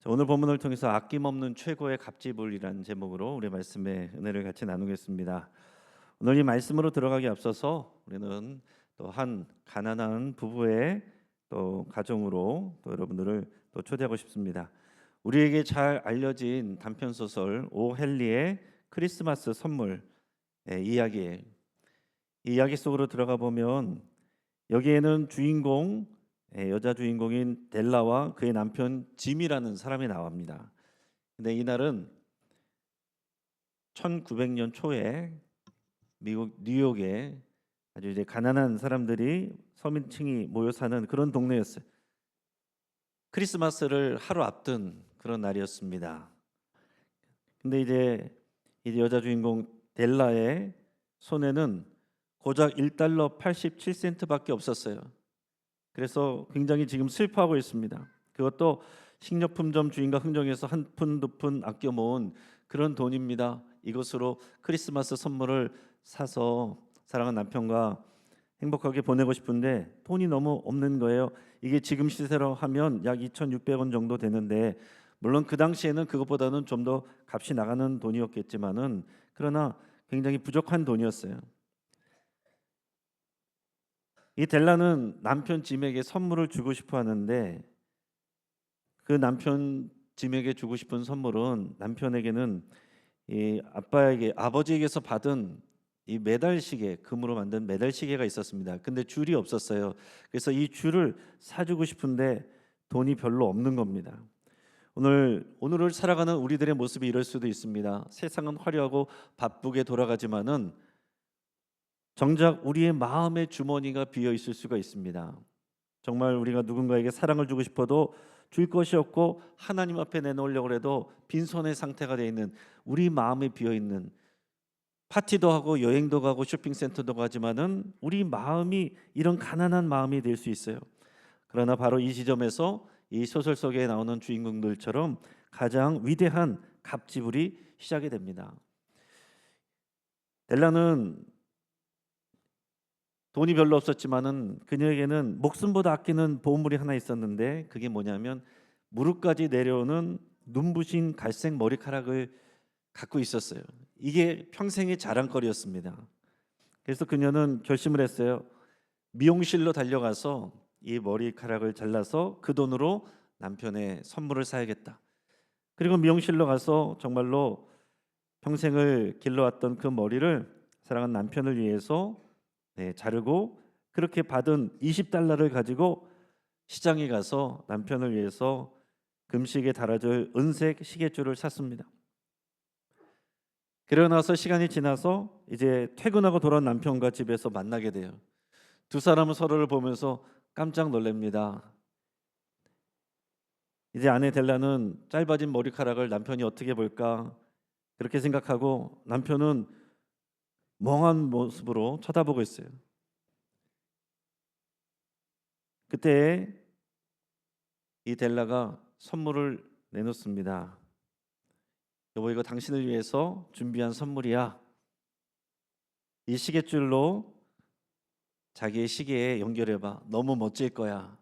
자, 오늘 본문을 통해서 아낌없는 최고의 갑지불이라는 제목으로 우리 말씀의 은혜를 같이 나누겠습니다. 오늘 이 말씀으로 들어가기 앞서서 우리는 또 한 가난한 부부의 또 가정으로 또 여러분들을 또 초대하고 싶습니다. 우리에게 잘 알려진 단편 소설 오 헨리의 크리스마스 선물 이야기예요. 이 이야기 속으로 들어가 보면 여기에는 주인공 여자 주인공인 델라와 그의 남편 짐이라는 사람이 나옵니다. 근데 이날은 1900년 초에 미국 뉴욕에 아주 이제 가난한 사람들이 서민층이 모여 사는 그런 동네였어요. 크리스마스를 하루 앞둔 그런 날이었습니다. 근데 이제 여자 주인공 델라의 손에는 고작 1달러 87센트밖에 없었어요. 그래서 굉장히 지금 슬퍼하고 있습니다. 그것도 식료품점 주인과 흥정해서 한 푼 두 푼 아껴 모은 그런 돈입니다. 이것으로 크리스마스 선물을 사서 사랑하는 남편과 행복하게 보내고 싶은데 돈이 너무 없는 거예요. 이게 지금 시세로 하면 약 2,600원 정도 되는데, 물론 그 당시에는 그것보다는 좀 더 값이 나가는 돈이었겠지만은 그러나 굉장히 부족한 돈이었어요. 이 델라는 남편 짐에게 선물을 주고 싶어 하는데, 그 남편 짐에게 주고 싶은 선물은 남편에게는 이 아버지에게서 받은 이 메달 시계, 금으로 만든 메달 시계가 있었습니다. 근데 줄이 없었어요. 그래서 이 줄을 사주고 싶은데 돈이 별로 없는 겁니다. 오늘을 살아가는 우리들의 모습이 이럴 수도 있습니다. 세상은 화려하고 바쁘게 돌아가지만은 정작 우리의 마음의 주머니가 비어 있을 수가 있습니다. 정말 우리가 누군가에게 사랑을 주고 싶어도 줄 것이 없고 하나님 앞에 내놓으려고 해도 빈손의 상태가 되어 있는, 우리 마음에 비어 있는, 파티도 하고 여행도 가고 쇼핑센터도 가지만은 우리 마음이 이런 가난한 마음이 될 수 있어요. 그러나 바로 이 지점에서 이 소설 속에 나오는 주인공들처럼 가장 위대한 갑지불이 시작이 됩니다. 델라는 돈이 별로 없었지만은 그녀에게는 목숨보다 아끼는 보물이 하나 있었는데, 그게 뭐냐면 무릎까지 내려오는 눈부신 갈색 머리카락을 갖고 있었어요. 이게 평생의 자랑거리였습니다. 그래서 그녀는 결심을 했어요. 미용실로 달려가서 이 머리카락을 잘라서 그 돈으로 남편의 선물을 사야겠다. 그리고 미용실로 가서 정말로 평생을 길러왔던 그 머리를 사랑하는 남편을 위해서 자르고, 그렇게 받은 20달러를 가지고 시장에 가서 남편을 위해서 금식에 달아줄 은색 시계줄을 샀습니다. 그러고 나서 시간이 지나서 이제 퇴근하고 돌아온 남편과 집에서 만나게 돼요. 두 사람은 서로를 보면서 깜짝 놀랍니다. 이제 아내 델라는 짧아진 머리카락을 남편이 어떻게 볼까 그렇게 생각하고, 남편은 멍한 모습으로 쳐다보고 있어요. 그때 이 델라가 선물을 내놓습니다. 여보, 이거 당신을 위해서 준비한 선물이야. 이 시계줄로 자기의 시계에 연결해봐. 너무 멋질 거야.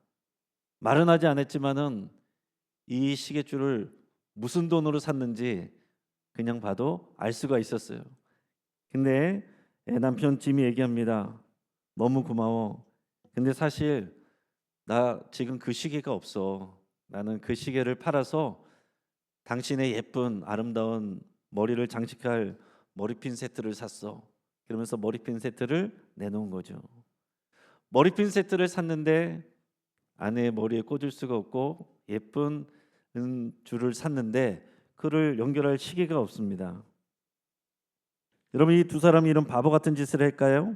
말은 하지 않았지만은 이 시계줄을 무슨 돈으로 샀는지 그냥 봐도 알 수가 있었어요. 근데 남편 짐이 얘기합니다. 너무 고마워. 근데 사실 나 지금 그 시계가 없어. 나는 그 시계를 팔아서 당신의 예쁜 아름다운 머리를 장식할 머리핀 세트를 샀어. 그러면서 머리핀 세트를 내놓은 거죠. 머리핀 세트를 샀는데 아내의 머리에 꽂을 수가 없고, 예쁜 줄을 샀는데 그를 연결할 시계가 없습니다. 여러분, 이 두 사람이 이런 바보 같은 짓을 할까요?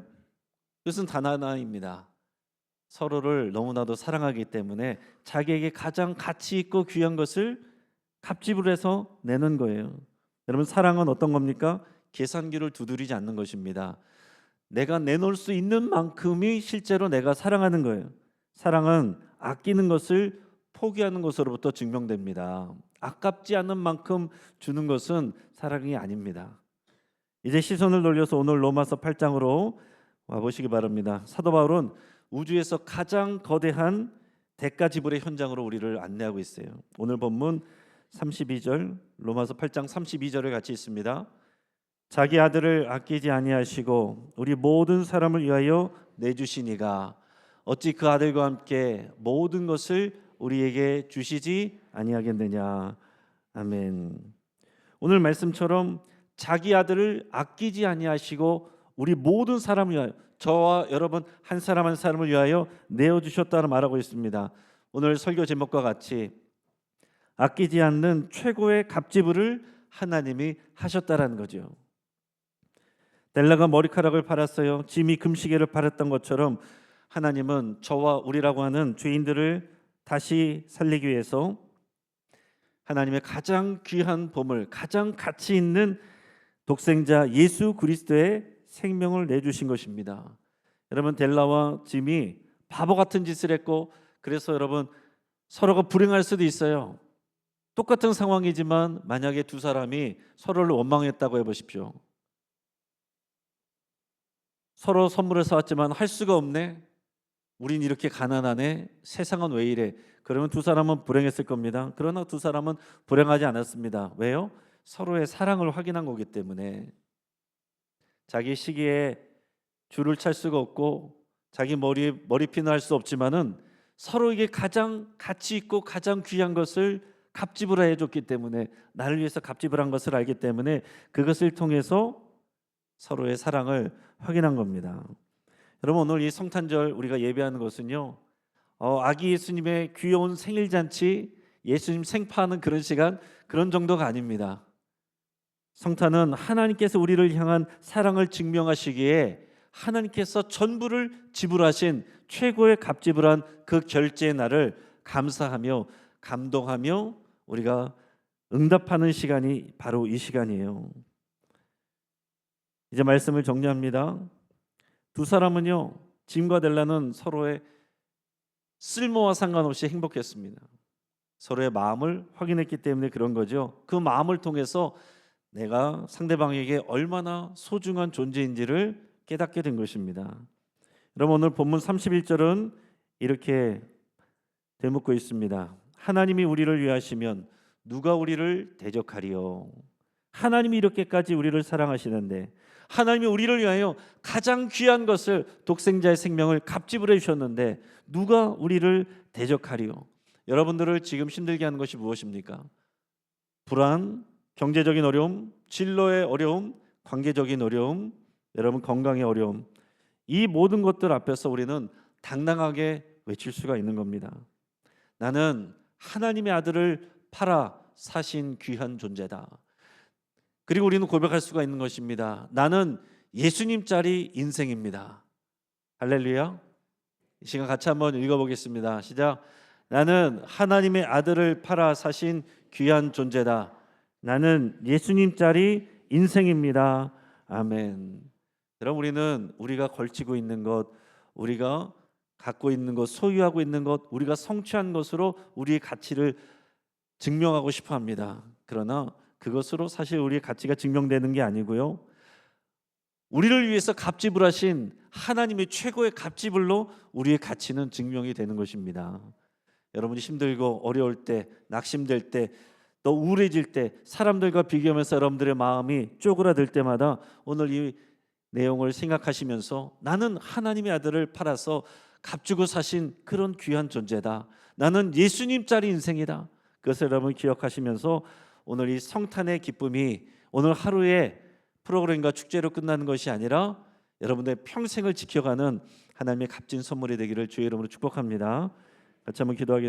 그것은 단 하나입니다. 서로를 너무나도 사랑하기 때문에 자기에게 가장 가치 있고 귀한 것을 갑집을 해서 내는 거예요. 여러분, 사랑은 어떤 겁니까? 계산기를 두드리지 않는 것입니다. 내가 내놓을 수 있는 만큼이 실제로 내가 사랑하는 거예요. 사랑은 아끼는 것을 포기하는 것으로부터 증명됩니다. 아깝지 않은 만큼 주는 것은 사랑이 아닙니다. 이제 시선을 돌려서 오늘 로마서 8장으로 와보시기 바랍니다. 사도 바울은 우주에서 가장 거대한 대가 지불의 현장으로 우리를 안내하고 있어요. 오늘 본문 32절, 로마서 8장 32절을 같이 읽습니다. 자기 아들을 아끼지 아니하시고 우리 모든 사람을 위하여 내주시니가 어찌 그 아들과 함께 모든 것을 우리에게 주시지 아니하겠느냐. 아멘. 오늘 말씀처럼 자기 아들을 아끼지 아니하시고 우리 모든 사람을 위하여, 저와 여러분 한 사람 한 사람을 위하여 내어주셨다고 말하고 있습니다. 오늘 설교 제목과 같이 아끼지 않는 최고의 갑지불을 하나님이 하셨다라는 거죠. 델라가 머리카락을 팔았어요. 짐이 금시계를 팔았던 것처럼 하나님은 저와 우리라고 하는 죄인들을 다시 살리기 위해서 하나님의 가장 귀한 보물, 가장 가치 있는 독생자 예수 그리스도의 생명을 내주신 것입니다. 여러분, 델라와 짐이 바보 같은 짓을 했고, 그래서 여러분 서로가 불행할 수도 있어요. 똑같은 상황이지만 만약에 두 사람이 서로를 원망했다고 해보십시오. 서로 선물을 사왔지만 할 수가 없네, 우린 이렇게 가난하네, 세상은 왜 이래, 그러면 두 사람은 불행했을 겁니다. 그러나 두 사람은 불행하지 않았습니다. 왜요? 서로의 사랑을 확인한 거기 때문에. 자기 시기에 줄을 찰 수가 없고 자기 머리핀을 할 수 없지만은 서로에게 가장 가치 있고 가장 귀한 것을 갑집으로 해줬기 때문에, 나를 위해서 갑집을 한 것을 알기 때문에 그것을 통해서 서로의 사랑을 확인한 겁니다. 여러분, 오늘 이 성탄절 우리가 예배하는 것은요, 아기 예수님의 귀여운 생일잔치, 예수님 생파하는 그런 시간, 그런 정도가 아닙니다. 성탄은 하나님께서 우리를 향한 사랑을 증명하시기에 하나님께서 전부를 지불하신 최고의 갑지불한 그 결제의 날을 감사하며 감동하며 우리가 응답하는 시간이 바로 이 시간이에요. 이제 말씀을 정리합니다. 두 사람은요, 짐과 델라는 서로의 쓸모와 상관없이 행복했습니다. 서로의 마음을 확인했기 때문에 그런 거죠. 그 마음을 통해서 내가 상대방에게 얼마나 소중한 존재인지를 깨닫게 된 것입니다. 여러분, 오늘 본문 31절은 이렇게 되묻고 있습니다. 하나님이 우리를 위하시면 누가 우리를 대적하리요. 하나님이 이렇게까지 우리를 사랑하시는데, 하나님이 우리를 위하여 가장 귀한 것을, 독생자의 생명을 갑집으로 해주셨는데 누가 우리를 대적하리요. 여러분들을 지금 힘들게 하는 것이 무엇입니까? 불안, 경제적인 어려움, 진로의 어려움, 관계적인 어려움, 여러분 건강의 어려움, 이 모든 것들 앞에서 우리는 당당하게 외칠 수가 있는 겁니다. 나는 하나님의 아들을 팔아 사신 귀한 존재다. 그리고 우리는 고백할 수가 있는 것입니다. 나는 예수님짜리 인생입니다. 할렐루야. 이 시간 같이 한번 읽어보겠습니다. 시작. 나는 하나님의 아들을 팔아 사신 귀한 존재다. 나는 예수님짜리 인생입니다. 아멘. 여러분, 우리는 우리가 걸치고 있는 것, 우리가 갖고 있는 것, 소유하고 있는 것, 우리가 성취한 것으로 우리의 가치를 증명하고 싶어 합니다. 그러나 그것으로 사실 우리의 가치가 증명되는 게 아니고요, 우리를 위해서 갑지불하신 하나님의 최고의 갑지불로 우리의 가치는 증명이 되는 것입니다. 여러분이 힘들고 어려울 때, 낙심될 때, 또 우울해질 때, 사람들과 비교하면서 여러분들의 마음이 쪼그라들 때마다 오늘 이 내용을 생각하시면서 나는 하나님의 아들을 팔아서 값주고 사신 그런 귀한 존재다. 나는 예수님짜리 인생이다. 그것을 여러분 기억하시면서 오늘 이 성탄의 기쁨이 오늘 하루의 프로그램과 축제로 끝나는 것이 아니라 여러분들의 평생을 지켜가는 하나님의 값진 선물이 되기를 주의 이름으로 축복합니다. 같이 한번 기도하겠습니다.